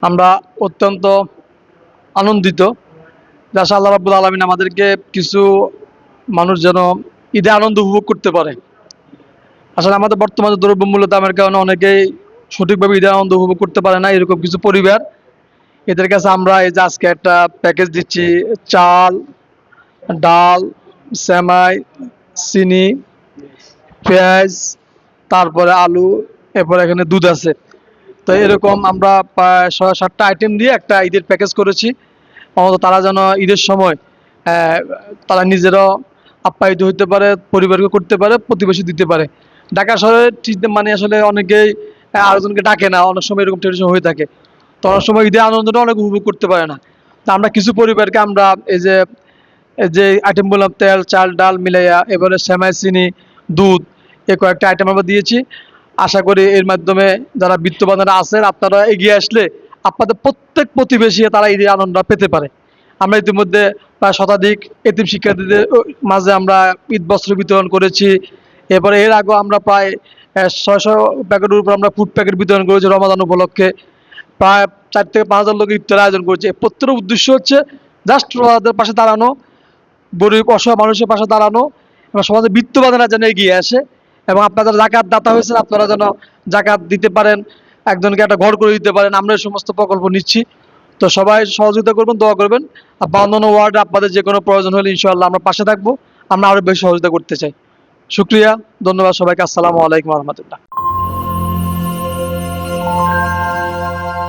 আমরা অত্যন্ত আনন্দিত যে আসলে আল্লাহ রাব্বুল আলামিন আমাদেরকে কিছু মানুষ যেন ঈদে আনন্দ উপভোগ করতে পারে। আসলে আমাদের বর্তমানে দ্রব্যমূল্য দামের কারণে অনেকেই সঠিকভাবে ঈদের আনন্দ উপভোগ করতে পারে না। এরকম কিছু পরিবার, এদের কাছে আমরা এই যে আজকে একটা প্যাকেজ দিচ্ছি, চাল, ডাল, সেমাই, চিনি, পেঁয়াজ, তারপরে আলু, এরপরে এখানে দুধ আছে। তো এরকম আমরা প্রায় ৬-৭টা আইটেম দিয়ে একটা ঈদের প্যাকেজ করেছি। অন্তত তারা যেন ঈদের সময় তারা নিজেরাও আপ্যায়িত হইতে পারে, পরিবারকে করতে পারে, প্রতিবেশী দিতে পারে। ঢাকা শহরে ঠিক মানে আসলে অনেকেই আরেকজনকে ডাকে না, অনেক সময় এরকম ট্রেডিশন হয়ে থাকে। তো অনেক সময় ঈদের আনন্দটা অনেক উপভোগ করতে পারে না। তো আমরা কিছু পরিবারকে আমরা এই যে আইটেম বললাম, তেল, চাল, ডাল মিলাইয়া, এবারে সেমাই, চিনি, দুধ, এই কয়েকটা আইটেম আমরা দিয়েছি। আশা করি এর মাধ্যমে যারা বিত্তবানেরা আছেন, আপনারা এগিয়ে আসলে আপনাদের প্রত্যেক প্রতিবেশী তারা ঈদের আনন্দ পেতে পারে। আমরা ইতিমধ্যে প্রায় শতাধিক এতিম শিক্ষার্থীদের মাঝে আমরা ঈদ বস্ত্র বিতরণ করেছি। এরপরে এর আগেও আমরা প্রায় ৬০০ প্যাকেটের উপর আমরা ফুড প্যাকেট বিতরণ করেছি রমাদান উপলক্ষে। প্রায় ৪ থেকে ৫ হাজার লোক ইফতারের আয়োজন করেছে। প্রত্যেকটা উদ্দেশ্য হচ্ছে জাস্ট তাদের পাশে দাঁড়ানো, গরিব অসহায় মানুষের পাশে দাঁড়ানো, এবং সমাজে বিত্তবানেরা যেন এগিয়ে আসে, এবং আপনারা যারা জাকাত দাতা হয়েছেন আপনারা যেন জাকাত দিতে পারেন, একজনকে একটা ঘর করে দিতে পারেন। আমরা এই সমস্ত প্রকল্প নিচ্ছি। তো সবাই সহযোগিতা করবেন, দোয়া করবেন। বা অন্যান্য ওয়ার্ডে আপনাদের যে কোনো প্রয়োজন হলে ইনশাআল্লাহ আমরা পাশে থাকবো। আমরা আরো বেশি সহযোগিতা করতে চাই। শুকরিয়া, ধন্যবাদ সবাইকে। আসসালামু আলাইকুম ওয়া রাহমাতুল্লাহ।